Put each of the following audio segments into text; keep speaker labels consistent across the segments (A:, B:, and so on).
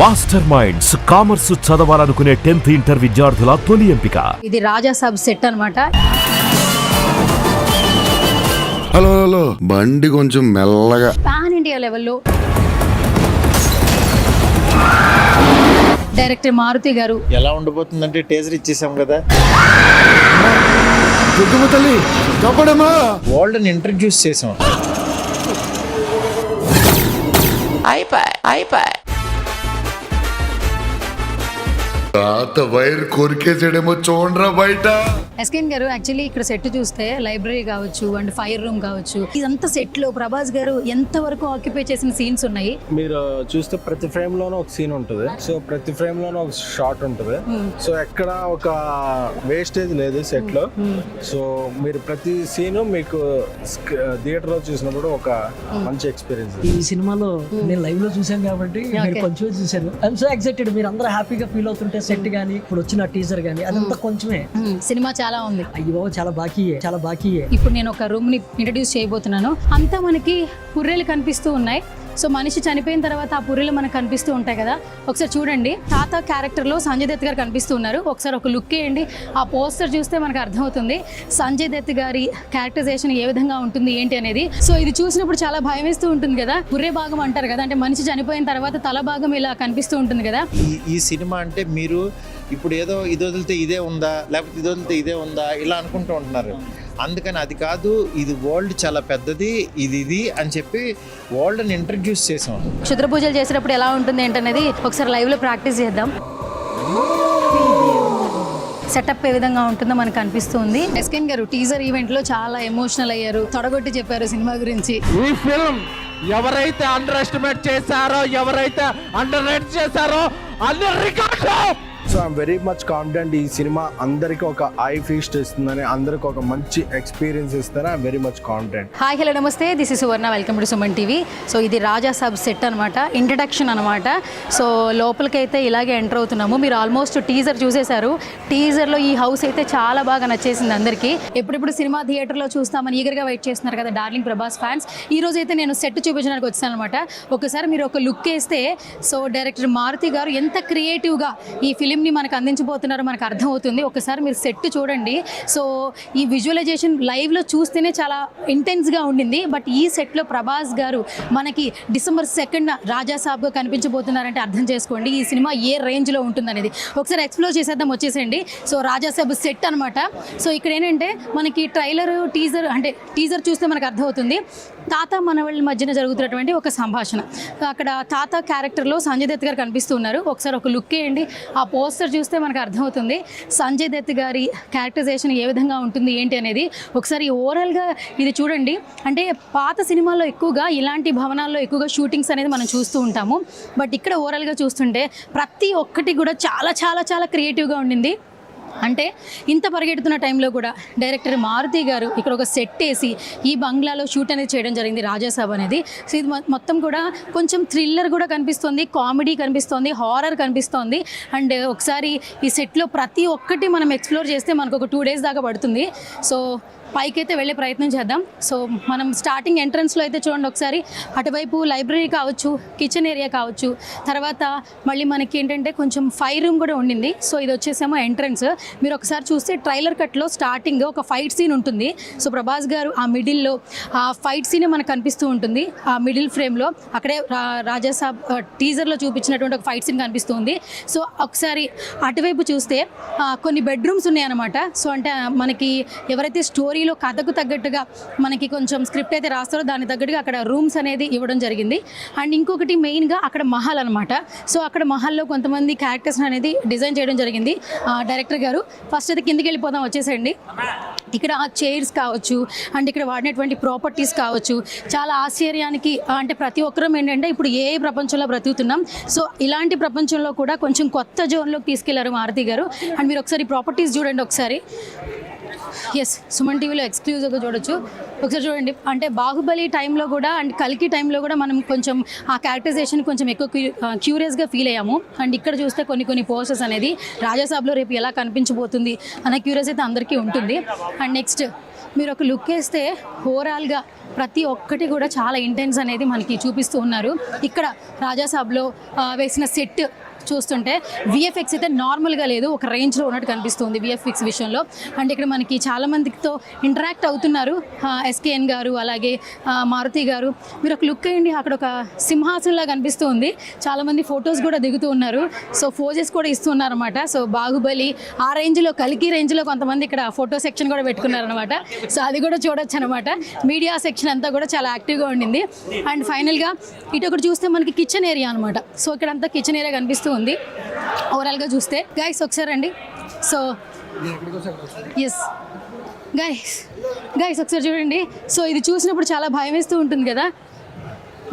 A: Master minds commerce చదవాలనుకునే 10th inter విద్యార్థుల తొలి ఎంపిక.
B: ఇది రాజాసాబ్ సెట్ అన్నమాట.
C: హలో హలో బండి కొంచెం మెల్లగా.
B: పాన్ ఇండియా లెవెల్లో డైరెక్టర్ మారుతి గారు
D: ఎలా ఉండబోతుందంటే టేజర్ ఇచ్చేసాం కదా.
C: తల్లి
D: వరల్డ్ ని ఇంట్రడ్యూస్ చేసాం.
C: తాత వైర్ కొరికేసాడేమో చూడరా బయట.
B: ఎస్కేన్ గారు యాక్చువల్లీ ఇక్కడ సెట్ చూస్తే లైబ్రరీ కావచ్చు అండ్ ఫైర్ రూమ్ కావచ్చు, ఇదంతా సెట్ లో ప్రభాస్ గారు ఎంత వరకు ఆక్యుపై చేసిన సీన్స్ ఉన్నాయి.
E: మీరు చూస్తే ప్రతి ఫ్రేమ్ లోనూ ఒక సీన్ ఉంటుంది. సో ప్రతి ఫ్రేమ్ లోనూ ఒక షాట్ ఉంటుంది. సో ఎక్కడ ఒక వేస్టేజ్ లేదు సెట్ లో. సో మీరు ప్రతి సీన్ మీకు థియేటర్ లో చూసినప్పుడు ఒక మంచి ఎక్స్పీరియన్స్.
F: ఈ సినిమాలో నేను లైవ్ లో చూసాను కాబట్టి నేను కొంచెం చూసాను. I'm so excited. మీరు అందరూ హ్యాపీగా ఫీల్ అవుతుంటే సెట్ గానీ ఇప్పుడు వచ్చిన టీజర్ గానీ అదంతా కొంచెమే.
B: సినిమా చాలా ఉంది.
F: అయ్యో చాలా బాకీయే.
B: ఇప్పుడు నేను ఒక రూమ్ ని ఇంట్రడ్యూస్ చేయబోతున్నాను. అంతా మనకి పుర్రెలు కనిపిస్తూ ఉన్నాయి. సో మనిషి చనిపోయిన తర్వాత ఆ పుర్రెలు మనకు కనిపిస్తూ ఉంటాయి కదా. ఒకసారి చూడండి, తాత క్యారెక్టర్ లో సంజయ్ దత్ గారు కనిపిస్తూ ఉన్నారు. ఒకసారి ఒక లుక్ వేయండి. ఆ పోస్టర్ చూస్తే మనకు అర్థమవుతుంది సంజయ్ దత్ గారి క్యారెక్టరైజేషన్ ఏ విధంగా ఉంటుంది ఏంటి అనేది. సో ఇది చూసినప్పుడు చాలా భయం వేస్తూ ఉంటుంది కదా. పుర్రె భాగం అంటారు కదా, అంటే మనిషి చనిపోయిన తర్వాత తల భాగం ఇలా కనిపిస్తూ ఉంటుంది కదా.
D: ఈ సినిమా అంటే మీరు ఇప్పుడు ఏదో ఇది వదిలితే ఇదే ఉందా, లేకపోతే ఇది వదిలితే ఇదే ఉందా ఇలా అనుకుంటూ ఉంటున్నారు. అందుకని అది కాదు, ఇది వరల్డ్ చాలా పెద్దది, ఇది అని చెప్పి వరల్డ్ని ఇంట్రడ్యూస్ చేసాం.
B: క్షుద్ర పూజలు చేసేటప్పుడు ఎలా ఉంటుంది ఏంటనేది ఒకసారి లైవ్ లో ప్రాక్టీస్ చేద్దాం. సెటప్ ఏ విధంగా ఉంటుందో మనకు అనిపిస్తుంది. ఎస్కేన్ గారు టీజర్ ఈవెంట్ లో చాలా ఎమోషనల్ అయ్యారు, తొడగొట్టి చెప్పారు సినిమా గురించి.
G: ఈ ఫిల్మ్ ఎవరైతే అండర్ ఎస్టిమేట్ చేశారో, ఎవరైతే అండర్ రేట్ చేశారో అన్ని రికార్డులు.
E: So I'm very much confident ఈ సినిమా అందరికి ఒక ఐ ఫీస్ట్ ఇస్తుందని, అందరికి ఒక మంచి ఎక్స్పీరియన్స్ ఇస్తుందని I'm very much confident.
B: Hi hello నమస్తే, this is Suvarna, welcome to Suman TV. So ఇది రాజాసాబ్ సెట్ అనమాట, ఇంట్రడక్షన్ అనమాట. సో లోపలికైతే ఇలాగే ఎంటర్ అవుతున్నాము. మీరు ఆల్మోస్ట్ టీజర్ చూసేశారు. టీజర్లో ఈ హౌస్ అయితే చాలా బాగా నచ్చేసింది అందరికీ. ఎప్పుడెప్పుడు సినిమా థియేటర్లో చూస్తామని ఈగర్గా వెయిట్ చేస్తున్నారు కదా డార్లింగ్ ప్రభాస్ ఫ్యాన్స్. ఈ రోజు అయితే నేను సెట్ చూపించడానికి వచ్చాను అనమాట. ఒకసారి మీరు ఒక లుక్ వేస్తే సో డైరెక్టర్ మారుతి గారు ఎంత క్రియేటివ్గా ఈ ఫిలింని మనకు అందించబోతున్నారో మనకు అర్థమవుతుంది. ఒకసారి మీరు సెట్ చూడండి. సో ఈ విజువలైజేషన్ లైవ్లో చూస్తేనే చాలా ఇంటెన్స్గా ఉండింది. బట్ ఈ సెట్లో ప్రభాస్ గారు మనకి December 2nd రాజాసాబ్గా కనిపించబోతున్నారంటే అర్థం చేసుకోండి ఈ సినిమా ఏ రేంజ్లో ఉంటుందనేది. ఒకసారి ఎక్స్ప్లోర్ చేసేద్దాం, వచ్చేసేయండి. సో రాజాసాబ్ సెట్ అనమాట. సో ఇక్కడ ఏంటంటే మనకి ట్రైలర్ టీజర్ చూస్తే మనకు అర్థమవుతుంది తాత మనవాళ్ళ మధ్యన జరుగుతున్నటువంటి ఒక సంభాషణ. అక్కడ తాత క్యారెక్టర్లో సంజయ్ దత్ గారు కనిపిస్తూ ఉన్నారు. ఒకసారి ఒక లుక్ వేయండి. ఆ పోస్టర్ చూస్తే మనకు అర్థమవుతుంది సంజయ్ దత్ గారి క్యారెక్టరైజేషన్ ఏ విధంగా ఉంటుంది ఏంటి అనేది. ఒకసారి ఓవరాల్గా ఇది చూడండి. అంటే పాత సినిమాల్లో ఎక్కువగా ఇలాంటి భవనాల్లో ఎక్కువగా షూటింగ్స్ అనేది మనం చూస్తూ ఉంటాము. బట్ ఇక్కడ ఓవరాల్గా చూస్తుంటే ప్రతి ఒక్కటి కూడా చాలా చాలా చాలా క్రియేటివ్గా ఉండింది. అంటే ఇంత పరిగెడుతున్న టైంలో కూడా డైరెక్టర్ మారుతి గారు ఇక్కడ ఒక సెట్ వేసి ఈ బంగ్లాలో షూట్ అనేది చేయడం జరిగింది రాజాసాబ్ అనేది. సో ఇది మొత్తం కూడా కొంచెం థ్రిల్లర్ కూడా కనిపిస్తుంది, కామెడీ కనిపిస్తుంది, హారర్ కనిపిస్తుంది. అండ్ ఒకసారి ఈ సెట్లో ప్రతి ఒక్కటి మనం ఎక్స్ప్లోర్ చేస్తే మనకు ఒక 2 days దాకా పడుతుంది. సో పైకైతే వెళ్ళే ప్రయత్నం చేద్దాం. సో మనం స్టార్టింగ్ ఎంట్రన్స్లో అయితే చూడండి ఒకసారి, అటువైపు లైబ్రరీ కావచ్చు, కిచెన్ ఏరియా కావచ్చు, తర్వాత మళ్ళీ మనకి ఏంటంటే కొంచెం ఫైర్ రూమ్ కూడా ఉండింది. సో ఇది వచ్చేసేమో ఎంట్రన్స్. మీరు ఒకసారి చూస్తే ట్రైలర్ కట్లో స్టార్టింగ్ ఒక ఫైట్ సీన్ ఉంటుంది. సో ప్రభాస్ గారు ఆ మిడిల్లో ఆ ఫైట్ సీనే మనకు కనిపిస్తూ ఉంటుంది. ఆ మిడిల్ ఫ్రేమ్లో అక్కడే రాజాసాబ్ టీజర్లో చూపించినటువంటి ఒక ఫైట్ సీన్ కనిపిస్తుంది. సో ఒకసారి అటువైపు చూస్తే కొన్ని బెడ్రూమ్స్ ఉన్నాయన్నమాట. సో అంటే మనకి ఎవరైతే స్టోరీలో కథకు తగ్గట్టుగా మనకి కొంచెం స్క్రిప్ట్ అయితే రాస్తారో దానికి తగ్గట్టుగా అక్కడ రూమ్స్ అనేది ఇవ్వడం జరిగింది. అండ్ ఇంకొకటి మెయిన్గా అక్కడ మహల్ అనమాట. సో అక్కడ మహల్లో కొంతమంది క్యారెక్టర్స్ అనేది డిజైన్ చేయడం జరిగింది డైరెక్టర్ గారు. ఫస్ట్ అయితే కిందికి వెళ్ళిపోదాం, వచ్చేసండి. ఇక్కడ చైర్స్ కావచ్చు అండ్ ఇక్కడ వాడినటువంటి ప్రాపర్టీస్ కావచ్చు చాలా ఆశ్చర్యానికి, అంటే ప్రతి ఒక్కరం ఏంటంటే ఇప్పుడు ఏ ప్రపంచంలో బ్రతుకుతున్నాం. సో ఇలాంటి ప్రపంచంలో కూడా కొంచెం కొత్త జోన్లోకి తీసుకెళ్లారు మారుతి గారు. అండ్ మీరు ఒకసారి ప్రాపర్టీస్ చూడండి ఒకసారి. ఎస్, సుమన్ టీవీలో ఎక్స్క్లూజివ్గా చూడొచ్చు. ఒకసారి చూడండి. అంటే బాహుబలి టైంలో కూడా అండ్ కల్కి టైంలో కూడా మనం కొంచెం ఆ క్యారెక్టరైజేషన్ కొంచెం ఎక్కువ క్యూరియస్గా ఫీల్ అయ్యాము. అండ్ ఇక్కడ చూస్తే కొన్ని పోస్టర్స్ అనేది రాజాసాబ్లో రేపు ఎలా కనిపించబోతుంది అనే క్యూరియస్ అయితే అందరికీ ఉంటుంది. అండ్ నెక్స్ట్ మీరు ఒక లుక్ వేస్తే ఓవరాల్గా ప్రతి ఒక్కటి కూడా చాలా ఇంటెన్స్ అనేది మనకి చూపిస్తూ ఉన్నారు. ఇక్కడ రాజాసాబ్లో వేసిన సెట్ చూస్తుంటే విఎఫ్ఎక్స్ అయితే నార్మల్గా లేదు, ఒక రేంజ్లో ఉన్నట్టు కనిపిస్తుంది విఎఫ్ఎక్స్ విషయంలో. అండ్ ఇక్కడ మనకి చాలామందితో ఇంటరాక్ట్ అవుతున్నారు, ఎస్కేఎన్ గారు అలాగే మారుతి గారు. మీరు ఒక లుక్ వేయండి, అక్కడ ఒక సింహాసనంలా కనిపిస్తూ ఉంది. చాలామంది ఫొటోస్ కూడా దిగుతూ ఉన్నారు, సో ఫోజెస్ కూడా ఇస్తున్నారు అనమాట. సో బాహుబలి ఆ రేంజ్లో, కల్కి రేంజ్లో కొంతమంది ఇక్కడ ఫోటో సెక్షన్ కూడా పెట్టుకున్నారనమాట. సో అది కూడా చూడొచ్చు అనమాట. మీడియా సెక్షన్ అంతా కూడా చాలా యాక్టివ్గా ఉండింది. అండ్ ఫైనల్గా ఇటు ఒకటి చూస్తే మనకి కిచెన్ ఏరియా అనమాట. సో ఇక్కడ అంతా కిచెన్ ఏరియా కనిపిస్తూ ఉంది ఓవరాల్గా చూస్తే. గైస్ ఒకసారి రండి. సో ఎస్ గైస్ ఒకసారి చూడండి. సో ఇది చూసినప్పుడు చాలా భయం వేస్తూ ఉంటుంది కదా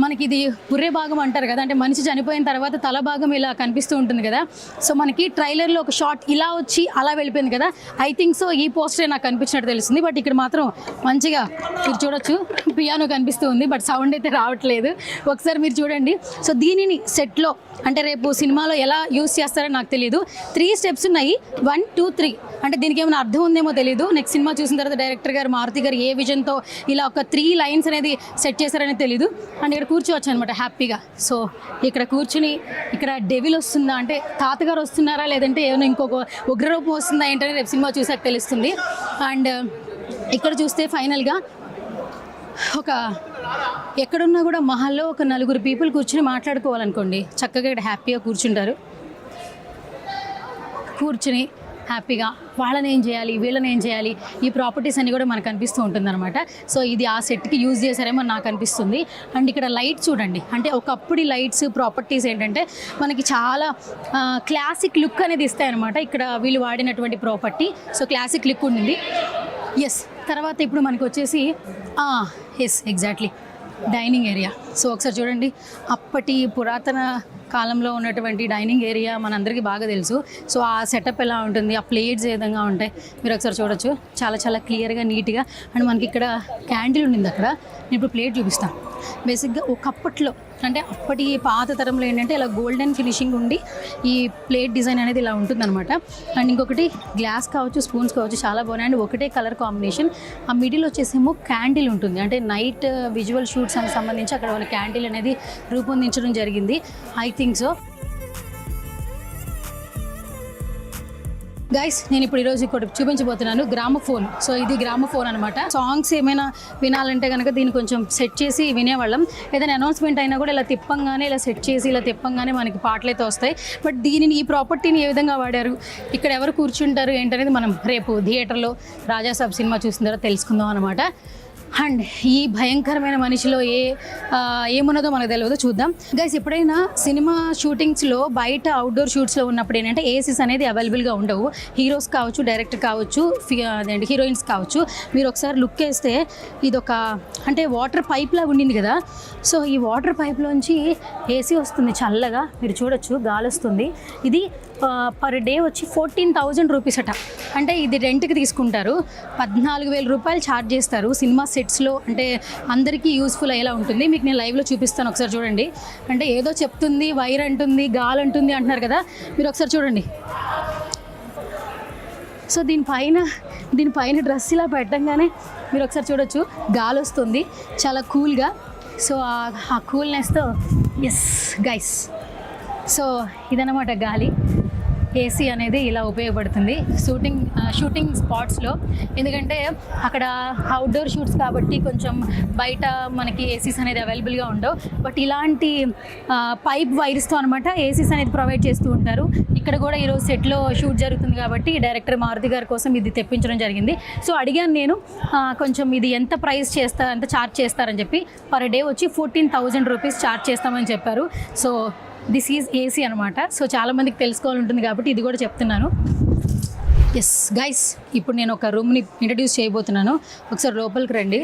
B: మనకి. ఇది పుర్రే భాగం అంటారు కదా, అంటే మనిషి చనిపోయిన తర్వాత తల భాగం ఇలా కనిపిస్తూ ఉంటుంది కదా. సో మనకి ట్రైలర్లో ఒక షాట్ ఇలా వచ్చి అలా వెళ్ళిపోయింది కదా. ఐ థింక్ సో ఈ పోస్టరే నాకు కనిపించినట్టు తెలుస్తుంది. బట్ ఇక్కడ మాత్రం మంచిగా మీరు చూడొచ్చు, పియానో కనిపిస్తూ ఉంది, బట్ సౌండ్ అయితే రావట్లేదు. ఒకసారి మీరు చూడండి. సో దీనిని సెట్లో అంటే రేపు సినిమాలో ఎలా యూస్ చేస్తారో నాకు తెలియదు. 3 స్టెప్స్ ఉన్నాయి, 1 2 3. అంటే దీనికి ఏమైనా అర్థం ఉందేమో తెలియదు. నెక్స్ట్ సినిమా చూసిన తర్వాత డైరెక్టర్ గారు మారుతి గారు ఏ విజన్తో ఇలా ఒక 3 లైన్స్ అనేది సెట్ చేశారని తెలియదు. అండ్ ఇక్కడ కూర్చోవచ్చు అనమాట హ్యాపీగా. సో ఇక్కడ కూర్చుని ఇక్కడ డెవిల్ వస్తుందా అంటే తాతగారు వస్తున్నారా, లేదంటే ఏమైనా ఇంకొక ఉగ్రరూపం వస్తుందా ఏంటని రేపు సినిమా చూసాక తెలుస్తుంది. అండ్ ఇక్కడ చూస్తే ఫైనల్గా ఒక ఎక్కడున్నా కూడా మహల్లో ఒక 4 పీపుల్ కూర్చుని మాట్లాడుకోవాలనుకోండి, చక్కగా ఇక్కడ హ్యాపీగా కూర్చుంటారు. కూర్చుని హ్యాపీగా వాళ్ళని ఏం చేయాలి, వీళ్ళని ఏం చేయాలి, ఈ ప్రాపర్టీస్ అన్నీ కూడా మనకు అనిపిస్తూ ఉంటుందన్నమాట. సో ఇది ఆ సెట్కి యూజ్ చేశారేమో నాకు అనిపిస్తుంది. అండ్ ఇక్కడ లైట్ చూడండి, అంటే ఒకప్పుడు లైట్స్ ప్రాపర్టీస్ ఏంటంటే మనకి చాలా క్లాసిక్ లుక్ అనేది ఇస్తాయన్నమాట. ఇక్కడ వీళ్ళు వాడినటువంటి ప్రాపర్టీ సో క్లాసిక్ లుక్ ఉండింది. ఎస్, తర్వాత ఇప్పుడు మనకి వచ్చేసి yes exactly dining area. So ఒకసారి చూడండి, అప్పటి పురాతన కాలంలో ఉన్నటువంటి డైనింగ్ ఏరియా మనందరికీ బాగా తెలుసు. సో ఆ సెటప్ ఎలా ఉంటుంది, ఆ ప్లేట్స్ ఏ విధంగా ఉంటాయి మీరు ఒకసారి చూడొచ్చు. చాలా చాలా క్లియర్గా నీట్గా. అండ్ మనకి ఇక్కడ క్యాండిల్ ఉండింది అక్కడ. నేను ఇప్పుడు ప్లేట్ చూపిస్తాను. బేసిక్గా ఒకప్పట్లో అంటే అప్పటి పాత తరంలో ఏంటంటే ఇలా గోల్డెన్ ఫినిషింగ్ ఉండి ఈ ప్లేట్ డిజైన్ అనేది ఇలా ఉంటుందన్నమాట. అండ్ ఇంకొకటి గ్లాస్ కావచ్చు, స్పూన్స్ కావచ్చు, చాలా బాగున్నాయి. అండ్ ఒకటే కలర్ కాంబినేషన్. ఆ మిడిల్ వచ్చేసేమో క్యాండిల్ ఉంటుంది, అంటే నైట్ విజువల్ షూట్స్ అని సంబంధించి అక్కడ వాళ్ళ క్యాండిల్ అనేది రూపొందించడం జరిగింది. I think so. గైస్ నేను ఇప్పుడు ఈరోజు ఇక్కడ చూపించబోతున్నాను గ్రామఫోన్. సో ఇది గ్రామఫోన్ అనమాట. సాంగ్స్ ఏమైనా వినాలంటే కనుక దీన్ని కొంచెం సెట్ చేసి వినేవాళ్ళం. ఏదైనా అనౌన్స్మెంట్ అయినా కూడా ఇలా తిప్పంగానే, ఇలా సెట్ చేసి ఇలా తిప్పంగానే మనకి పాటలు అయితే వస్తాయి. బట్ దీనిని, ఈ ప్రాపర్టీని ఏ విధంగా వాడారు, ఇక్కడ ఎవరు కూర్చుంటారు ఏంటనేది మనం రేపు థియేటర్లో రాజాసాబ్ సినిమా చూసిన తర్వాత తెలుసుకుందాం అనమాట. అండ్ ఈ భయంకరమైన మనిషిలో ఏమున్నదో మనకు తెలియదో చూద్దాం. గైస్ ఎప్పుడైనా సినిమా షూటింగ్స్లో బయట అవుట్డోర్ షూట్స్లో ఉన్నప్పుడు ఏంటంటే ఏసీస్ అనేది అవైలబుల్గా ఉండవు. హీరోస్ కావచ్చు, డైరెక్టర్ కావచ్చు, అదేంటి హీరోయిన్స్ కావచ్చు. మీరు ఒకసారి లుక్ వేస్తే ఇదొక అంటే వాటర్ పైప్ లాగా ఉండింది కదా. సో ఈ వాటర్ పైప్లోంచి ఏసీ వస్తుంది చల్లగా, మీరు చూడొచ్చు, గాలి వస్తుంది. ఇది పర్ డే వచ్చి 14,000 రూపీస్ అట. అంటే ఇది రెంట్కి తీసుకుంటారు. 14,000 రూపాయలు ఛార్జ్ చేస్తారు సినిమా సెట్స్లో. అంటే అందరికీ యూస్ఫుల్ అయ్యేలా ఉంటుంది. మీకు నేను లైవ్లో చూపిస్తాను, ఒకసారి చూడండి. అంటే ఏదో చెప్తుంది, వైర్ అంటుంది, గాలి అంటుంది అంటున్నారు కదా, మీరు ఒకసారి చూడండి. సో దీనిపైన డ్రెస్ ఇలా పెట్టంగానే మీరు ఒకసారి చూడొచ్చు, గాలి వస్తుంది చాలా కూల్గా. సో ఆ కూల్నెస్తో ఎస్ గైస్, సో ఇదన్నమాట గాలి. ఏసీ అనేది ఇలా ఉపయోగపడుతుంది షూటింగ్ స్పాట్స్లో. ఎందుకంటే అక్కడ అవుట్డోర్ షూట్స్ కాబట్టి కొంచెం బయట మనకి ఏసీస్ అనేది అవైలబుల్గా ఉండవు. బట్ ఇలాంటి పైప్ వైర్స్తో అనమాట ఏసీస్ అనేది ప్రొవైడ్ చేస్తూ ఉంటారు. ఇక్కడ కూడా ఈరోజు సెట్లో షూట్ జరుగుతుంది కాబట్టి డైరెక్టర్ మారుతి గారి కోసం ఇది తెప్పించడం జరిగింది. సో అడిగాను నేను, కొంచెం ఇది ఎంత ఛార్జ్ చేస్తారని చెప్పి. పర్ డే వచ్చి 14,000 రూపీస్ ఛార్జ్ చేస్తామని చెప్పారు. సో దిస్ ఈజ్ ఏసీ అనమాట. సో చాలామందికి తెలుసుకోవాలంటుంది కాబట్టి ఇది కూడా చెప్తున్నాను. ఎస్ గైస్, ఇప్పుడు నేను ఒక రూమ్ని ఇంట్రడ్యూస్ చేయబోతున్నాను. ఒకసారి లోపలికి రండి.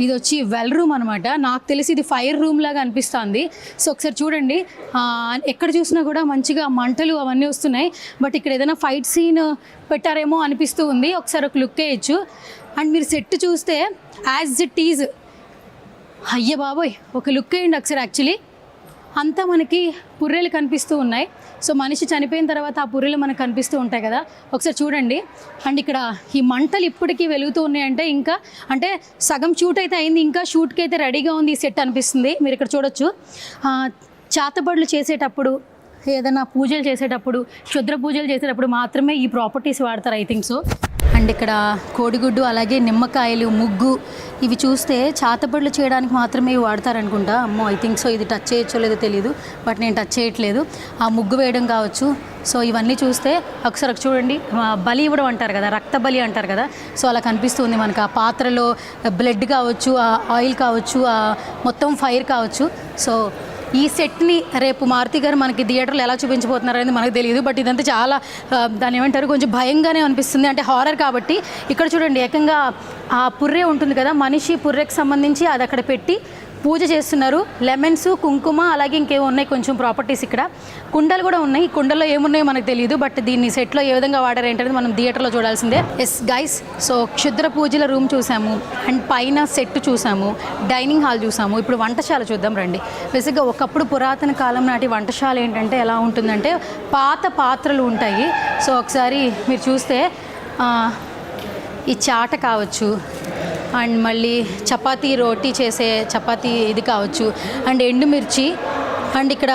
B: ఇది వచ్చి వెల్ రూమ్ అనమాట. నాకు తెలిసి ఇది ఫైర్ రూమ్ లాగా అనిపిస్తుంది. సో ఒకసారి చూడండి, ఎక్కడ చూసినా కూడా మంచిగా మంటలు అవన్నీ వస్తున్నాయి. బట్ ఇక్కడ ఏదైనా ఫైట్ సీన్ పెట్టారేమో అనిపిస్తూ ఉంది. ఒకసారి ఒక లుక్ వేయచ్చు. అండ్ మీరు సెట్ చూస్తే యాజ్ ఇట్ ఈజ్, అయ్య బాబోయ్, ఒక లుక్ వేయండి ఒకసారి. యాక్చువల్లీ అంతా మనకి పుర్రెలు కనిపిస్తూ ఉన్నాయి. సో మనిషి చనిపోయిన తర్వాత ఆ పుర్రెలు మనకు కనిపిస్తూ ఉంటాయి కదా, ఒకసారి చూడండి. అండ్ ఇక్కడ ఈ మంటలు ఇప్పటికీ వెలుగుతూ ఉన్నాయంటే ఇంకా అంటే సగం షూట్ అయితే అయింది, ఇంకా షూట్కి అయితే రెడీగా ఉంది ఈ సెట్ అనిపిస్తుంది. మీరు ఇక్కడ చూడొచ్చు. చాతబడులు చేసేటప్పుడు, ఏదైనా పూజలు చేసేటప్పుడు, క్షుద్ర పూజలు చేసేటప్పుడు మాత్రమే ఈ ప్రాపర్టీస్ వాడతారు, ఐ థింక్ సో. అండ్ ఇక్కడ కోడిగుడ్డు, అలాగే నిమ్మకాయలు, ముగ్గు, ఇవి చూస్తే చాతబడులు చేయడానికి మాత్రమే ఇవి వాడతారనుకుంటా. అమ్మో, ఐ థింక్ సో. ఇది టచ్ చేయొచ్చో లేదో తెలియదు, బట్ నేను టచ్ చేయట్లేదు. ఆ ముగ్గు వేయడం కావచ్చు. సో ఇవన్నీ చూస్తే ఒకసారి చూడండి. బలి ఇవ్వడం అంటారు కదా, రక్త బలి అంటారు కదా, సో అలా కనిపిస్తుంది మనకు. ఆ పాత్రలో బ్లడ్ కావచ్చు, ఆ ఆయిల్ కావచ్చు, ఆ మొత్తం ఫైర్ కావచ్చు. సో ఈ సెట్ని రేపు మారుతి గారు మనకి థియేటర్లో ఎలా చూపించబోతున్నారు అనేది మనకు తెలియదు, బట్ ఇదంతా చాలా దాన్ని ఏమంటారు, కొంచెం భయంగానే అనిపిస్తుంది. అంటే హారర్ కాబట్టి. ఇక్కడ చూడండి, ఏకంగా ఆ పుర్రె ఉంటుంది కదా, మనిషి పుర్రెకి సంబంధించి అది అక్కడ పెట్టి పూజ చేస్తున్నారు. లెమన్స్, కుంకుమ, అలాగే ఇంకేమో ఉన్నాయి కొంచెం ప్రాపర్టీస్. ఇక్కడ కుండలు కూడా ఉన్నాయి. ఈ కుండల్లో ఏమున్నాయో మనకు తెలియదు, బట్ దీన్ని సెట్లో ఏ విధంగా వాడారు ఏంటనేది మనం థియేటర్లో చూడాల్సిందే. ఎస్ గైస్, సో క్షుద్ర పూజల రూమ్ చూసాము, అండ్ పైన సెట్ చూసాము, డైనింగ్ హాల్ చూసాము. ఇప్పుడు వంటశాల చూద్దాం రండి. బేసిక్గా ఒకప్పుడు పురాతన కాలం నాటి వంటశాల ఏంటంటే ఎలా ఉంటుందంటే పాత పాత్రలు ఉంటాయి. సో ఒకసారి మీరు చూస్తే ఈ చాట కావచ్చు, అండ్ మళ్ళీ చపాతీ రోటీ చేసే చపాతీ ఇది కావచ్చు, అండ్ ఎండుమిర్చి, అండ్ ఇక్కడ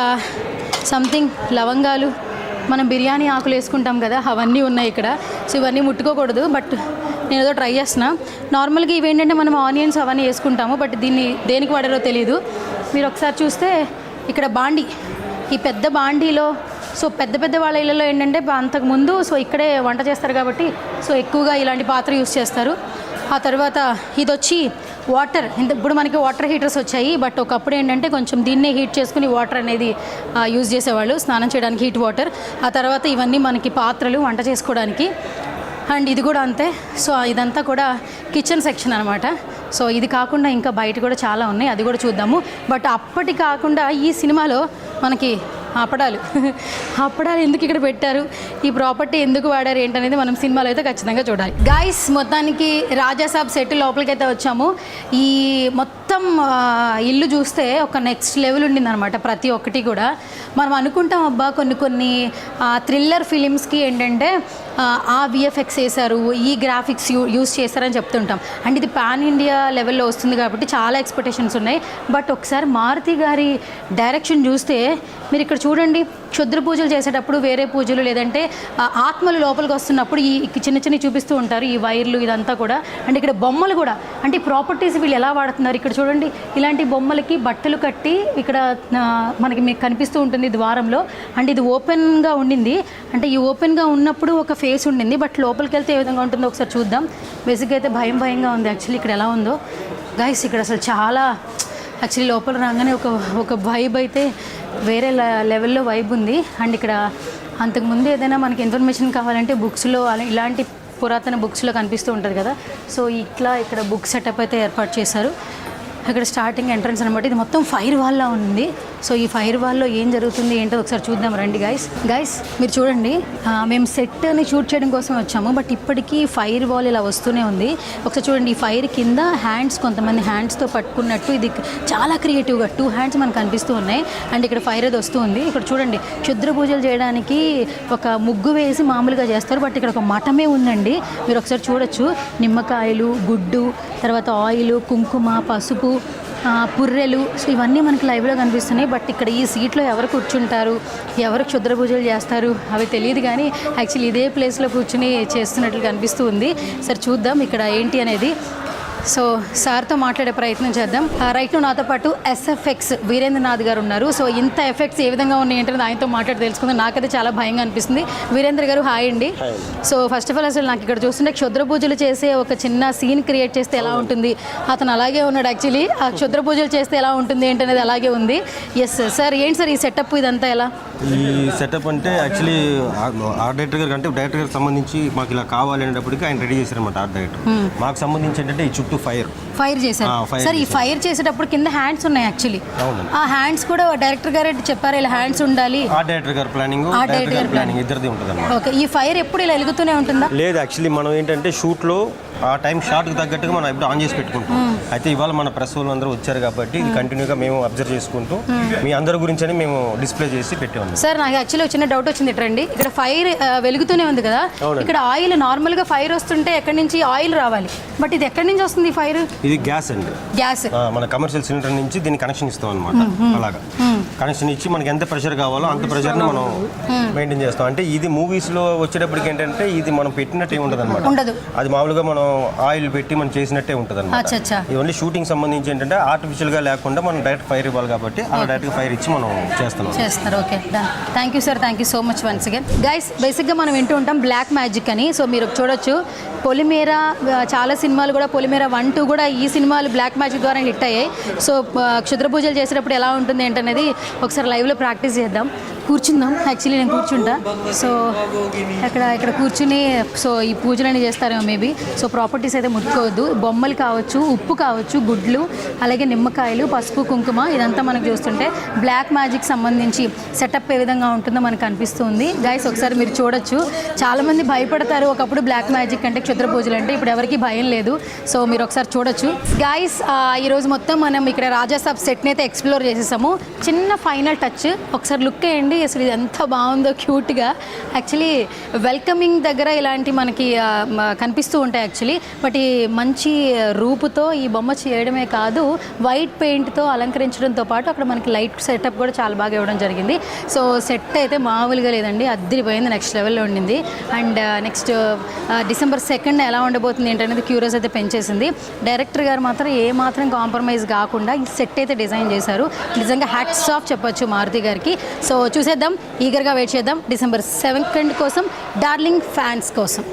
B: సంథింగ్ లవంగాలు, మనం బిర్యానీ ఆకులు వేసుకుంటాం కదా, అవన్నీ ఉన్నాయి ఇక్కడ. సో ఇవన్నీ ముట్టుకోకూడదు, బట్ నేను ఏదో ట్రై చేస్తున్నా. నార్మల్గా ఇవి ఏంటంటే మనం ఆనియన్స్ అవన్నీ వేసుకుంటాము, బట్ దీన్ని దేనికి వాడారో తెలియదు. మీరు ఒకసారి చూస్తే ఇక్కడ బాండీ, ఈ పెద్ద బాండీలో, సో పెద్ద పెద్ద వాళ్ళ ఇళ్ళలో ఏంటంటే అంతకుముందు సో ఇక్కడే వంట చేస్తారు కాబట్టి సో ఎక్కువగా ఇలాంటి పాత్ర యూస్ చేస్తారు. ఆ తర్వాత ఇది వచ్చి వాటర్. ఇప్పుడు మనకి వాటర్ హీటర్స్ వచ్చాయి, బట్ ఒకప్పుడు ఏంటంటే కొంచెం దీన్నే హీట్ చేసుకుని వాటర్ అనేది యూజ్ చేసేవాళ్ళు స్నానం చేయడానికి, హీట్ వాటర్. ఆ తర్వాత ఇవన్నీ మనకి పాత్రలు వంట చేసుకోవడానికి. అండ్ ఇది కూడా అంతే. సో ఇదంతా కూడా కిచెన్ సెక్షన్ అనమాట. సో ఇది కాకుండా ఇంకా బయట కూడా చాలా ఉన్నాయి, అది కూడా చూద్దాము. బట్ అప్పటి కాకుండా ఈ సినిమాలో మనకి అప్పడాలు ఎందుకు ఇక్కడ పెట్టారు, ఈ ప్రాపర్టీ ఎందుకు వాడారు ఏంటనేది మనం సినిమాలో అయితే ఖచ్చితంగా చూడాలి. గైస్, మొత్తానికి రాజాసాబ్ సెట్ లోపలికైతే వచ్చాము. ఈ మొత్తం ఇల్లు చూస్తే ఒక నెక్స్ట్ లెవెల్ ఉండిందనమాట. ప్రతి ఒక్కటి కూడా మనం అనుకుంటాం అబ్బా కొన్ని థ్రిల్లర్ ఫిలిమ్స్కి ఏంటంటే ఆ విఎఫ్ఎక్స్ వేశారు, ఈ గ్రాఫిక్స్ యూస్ చేశారని చెప్తుంటాం. అండ్ ఇది పాన్ ఇండియా లెవెల్లో వస్తుంది కాబట్టి చాలా ఎక్స్పెక్టేషన్స్ ఉన్నాయి. బట్ ఒకసారి మారుతి గారి డైరెక్షన్ చూస్తే మీరు ఇక్కడ చూడండి, క్షుద్ర పూజలు చేసేటప్పుడు వేరే పూజలు, లేదంటే ఆత్మలు లోపలికి వస్తున్నప్పుడు ఈ చిన్న చూపిస్తూ ఉంటారు, ఈ వైర్లు ఇదంతా కూడా. అండ్ ఇక్కడ బొమ్మలు కూడా, అంటే ఈ ప్రాపర్టీస్ వీళ్ళు ఎలా వాడుతున్నారు ఇక్కడ చూడండి. ఇలాంటి బొమ్మలకి బట్టలు కట్టి ఇక్కడ మనకి మీకు కనిపిస్తూ ఉంటుంది ద్వారంలో. అండ్ ఇది ఓపెన్గా ఉండింది, అంటే ఈ ఓపెన్గా ఉన్నప్పుడు ఒక ఫేస్ ఉండింది, బట్ లోపలికి వెళ్తే ఏ విధంగా ఉంటుందో ఒకసారి చూద్దాం. బేసిక్గా అయితే భయంగా ఉంది యాక్చువల్లీ ఇక్కడ ఎలా ఉందో. గైస్, ఇక్కడ అసలు చాలా యాక్చువల్లీ లోపల రాగానే ఒక వైబ్ అయితే వేరే లెవెల్లో వైబ్ ఉంది. అండ్ ఇక్కడ అంతకుముందు ఏదైనా మనకి ఇన్ఫర్మేషన్ కావాలంటే బుక్స్లో ఇలాంటి పురాతన బుక్స్లో కనిపిస్తూ ఉంటుంది కదా, సో ఇట్లా ఇక్కడ బుక్ సెటప్ అయితే ఏర్పాటు చేశారు. ఇక్కడ స్టార్టింగ్ ఎంట్రన్స్ అనమాట. ఇది మొత్తం ఫైర్ వాల్లా ఉంది. సో ఈ ఫైర్ వాల్లో ఏం జరుగుతుంది ఏంటో ఒకసారి చూద్దాం రండి. గైస్ మీరు చూడండి, మేము సెట్ని షూట్ చేయడం కోసం వచ్చాము, బట్ ఇప్పటికీ ఫైర్ వాల్ ఇలా వస్తూనే ఉంది. ఒకసారి చూడండి, ఈ ఫైర్ కింద హ్యాండ్స్, కొంతమంది హ్యాండ్స్తో పట్టుకున్నట్టు, ఇది చాలా క్రియేటివ్గా 2 హ్యాండ్స్ మనకు కనిపిస్తూ ఉన్నాయి. అండ్ ఇక్కడ ఫైర్ అది వస్తూ ఉంది. ఇక్కడ చూడండి, క్షుద్ర పూజలు చేయడానికి ఒక ముగ్గు వేసి మామూలుగా చేస్తారు, బట్ ఇక్కడ ఒక మఠమే ఉందండి. మీరు ఒకసారి చూడొచ్చు, నిమ్మకాయలు, గుడ్డు, తర్వాత ఆయిల్, కుంకుమ, పసుపు, పుర్రెలు, సో ఇవన్నీ మనకి లైవ్లో కనిపిస్తున్నాయి. బట్ ఇక్కడ ఈ సీట్లో ఎవరు కూర్చుంటారు, ఎవరు క్షుద్ర పూజలు చేస్తారు అవి తెలియదు, కానీ యాక్చువల్లీ ఇదే ప్లేస్లో కూర్చుని చేస్తున్నట్లు కనిపిస్తూ ఉంది. సరే చూద్దాం ఇక్కడ ఏంటి అనేది. సో సార్తో మాట్లాడే ప్రయత్నం చేద్దాం. రైట్ నాతో పాటు ఎస్ఎఫ్ఎక్స్ వీరేంద్రనాథ్ గారు ఉన్నారు. సో ఇంత ఎఫెక్ట్స్ ఏ విధంగా ఉన్నాయి ఏంటంటే ఆయనతో మాట్లాడి తెలుసుకుందాం. నాకైతే చాలా భయంగా అనిపిస్తుంది. వీరేంద్ర గారు హాయ్ అండి. సో ఫస్ట్ ఆఫ్ ఆల్ అసలు నాకు ఇక్కడ చూస్తుంటే క్షుద్ర పూజలు చేసే ఒక చిన్న సీన్ క్రియేట్ చేస్తే ఎలా ఉంటుంది, అతను అలాగే ఉన్నాడు యాక్చువల్లీ. ఆ క్షుద్ర పూజలు చేస్తే ఎలా ఉంటుంది ఏంటనేది అలాగే ఉంది. ఎస్ సార్, ఏంటి సార్ ఈ సెటప్ ఇదంతా ఎలా?
H: ఈ సెటప్ అంటే యాక్చువల్లీ ఆర్ట్ డైరెక్టర్ గారికి, అంటే డైరెక్టర్ గారికి సంబంధించి మాకు ఇలా కావాలి అనేటప్పటికి ఆయన రెడీ చేశారన్నమాట ఆర్ట్ డైరెక్టర్. మాకు సంబంధించి ఏంటంటే ఈ చుట్టూ ఫైర్ చేశారు
B: సార్. ఈ ఫైర్ చేసేటప్పుడు కింద హ్యాండ్స్ ఉన్నాయి యాక్చువల్లీ. ఆ హ్యాండ్స్ కూడా డైరెక్టర్ గారు చెప్పారు ఇలా హ్యాండ్స్ ఉండాలి.
H: ఆర్ట్ డైరెక్టర్ గారు ప్లానింగ్, డైరెక్టర్ గారు ప్లానింగ్ ఇద్దరిది ఉంటుంది అన్నమాట.
B: ఓకే, ఈ ఫైర్ ఎప్పుడు ఇలా వెలుగుతూనే ఉంటుందా?
H: లేదు, యాక్చువల్లీ మనం ఏంటంటే షూట్లో ఆ టైం షార్ట్కి తగ్గట్టుగా మనం ఎప్పుడు ఆన్ చేసి పెట్టుకుంటాం. అయితే ఇవాళ మన ప్రెస్ వాళ్ళు అందరూ వచ్చారు కాబట్టి ఇది కంటిన్యూగా మేము అబ్జర్వ్ చేసుకుంటూ మీ అందరి గురించి అని మేము డిస్ప్లే చేసి పెట్టాము.
B: సార్ నాకు యాక్చువల్లీ చిన్న డౌట్ వచ్చింది రండి, ఇక్కడ ఫైర్ వెలుగుతూనే ఉంది కదా, ఇక్కడ ఆయిల్ నార్మల్గా ఫైర్ వస్తుంటే ఎక్కడి నుంచి ఆయిల్ రావాలి, బట్ ఇది ఎక్కడి నుంచి వస్తుంది ఫైర్?
H: ఇది గ్యాస్ అండి,
B: గ్యాస్.
H: మన కమర్షియల్ సిలిండర్ నుంచి దీన్ని కనెక్షన్ ఇస్తాం అనమాట. అలాగా కనెక్షన్ ఇచ్చి మనకి ఎంత ప్రెషర్ కావాలో అంత ప్రెషర్ని మనం మెయింటైన్ చేస్తాం. అంటే ఇది మూవీస్లో వచ్చేటప్పటికి ఏంటంటే ఇది మనం పెట్టినట్టే ఉంటుంది అనమాట. అది మామూలుగా మనం ఆయిల్ పెట్టి మనం చేసినట్టే ఉంటుంది అనమాట. ఇది ఓన్లీ షూటింగ్ సంబంధించి ఏంటంటే ఆర్టిఫిషియల్గా లేకుండా మనం డైరెక్ట్ ఫైర్ ఇవ్వాలి కాబట్టి అలా డైరెక్ట్గా ఫైర్ ఇచ్చి మనం చేస్తారు.
B: Okay, thank you sir, thank you so much once again. Guys, బేసిక్గా మనం వింటూ ఉంటాం బ్లాక్ మ్యాజిక్ అని. సో మీరు చూడొచ్చు పొలిమేర, చాలా సినిమాలు కూడా పొలిమేర 1, 2 కూడా ఈ సినిమాలు బ్లాక్ మ్యాజిక్ ద్వారా హిట్ అయ్యాయి. సో క్షుద్ర పూజలు చేసేటప్పుడు ఎలా ఉంటుంది ఏంటనేది ఒకసారి లైవ్లో ప్రాక్టీస్ చేద్దాం. కూర్చుందాం, యాక్చువల్లీ నేను కూర్చుంటా. సో ఇక్కడ కూర్చుని సో ఈ పూజలన్నీ చేస్తారేమో మేబీ. సో ప్రాపర్టీస్ అయితే ముట్టుకోవద్దు. బొమ్మలు కావచ్చు, ఉప్పు కావచ్చు, గుడ్లు, అలాగే నిమ్మకాయలు, పసుపు, కుంకుమ, ఇదంతా మనకు చూస్తుంటే బ్లాక్ మ్యాజిక్ సంబంధించి సెటప్ ఏ విధంగా ఉంటుందో మనకు అనిపిస్తుంది. గైస్ ఒకసారి మీరు చూడొచ్చు, చాలామంది భయపడతారు ఒకప్పుడు బ్లాక్ మ్యాజిక్ అంటే, క్షుద్ర పూజలు అంటే. ఇప్పుడు ఎవరికి భయం లేదు. సో మీరు ఒకసారి చూడొచ్చు. గైస్ ఈరోజు మొత్తం మనం ఇక్కడ రాజాసాబ్ సెట్ని అయితే ఎక్స్ప్లోర్ చేసేసాము. చిన్న ఫైనల్ టచ్ ఒకసారి లుక్ వేయండి. అసలు ఇది ఎంత బాగుందో క్యూట్గా. యాక్చువల్లీ వెల్కమింగ్ దగ్గర ఇలాంటి మనకి కనిపిస్తూ ఉంటాయి యాక్చువల్లీ. బట్ ఈ మంచి రూపుతో ఈ బొమ్మ చేయడమే కాదు, వైట్ పెయింట్తో అలంకరించడంతో పాటు అక్కడ మనకి లైట్ సెటప్ కూడా చాలా బాగా ఇవ్వడం జరిగింది. సో సెట్ అయితే మామూలుగా లేదండి, అద్దరిపోయింది, నెక్స్ట్ లెవెల్లో ఉండింది. అండ్ నెక్స్ట్ December 2nd ఎలా ఉండబోతుంది ఏంటనేది క్యూరియస్ అయితే పెంచేసింది. డైరెక్టర్ గారు మాత్రం ఏమాత్రం కాంప్రమైజ్ కాకుండా ఈ సెట్ అయితే డిజైన్ చేశారు. నిజంగా హ్యాట్స్ ఆఫ్ చెప్పొచ్చు మారుతి గారికి. సో చూసేద్దాం, ఈగర్గా వెయిట్ చేద్దాం December 2nd కోసం, డార్లింగ్ ఫ్యాన్స్ కోసం.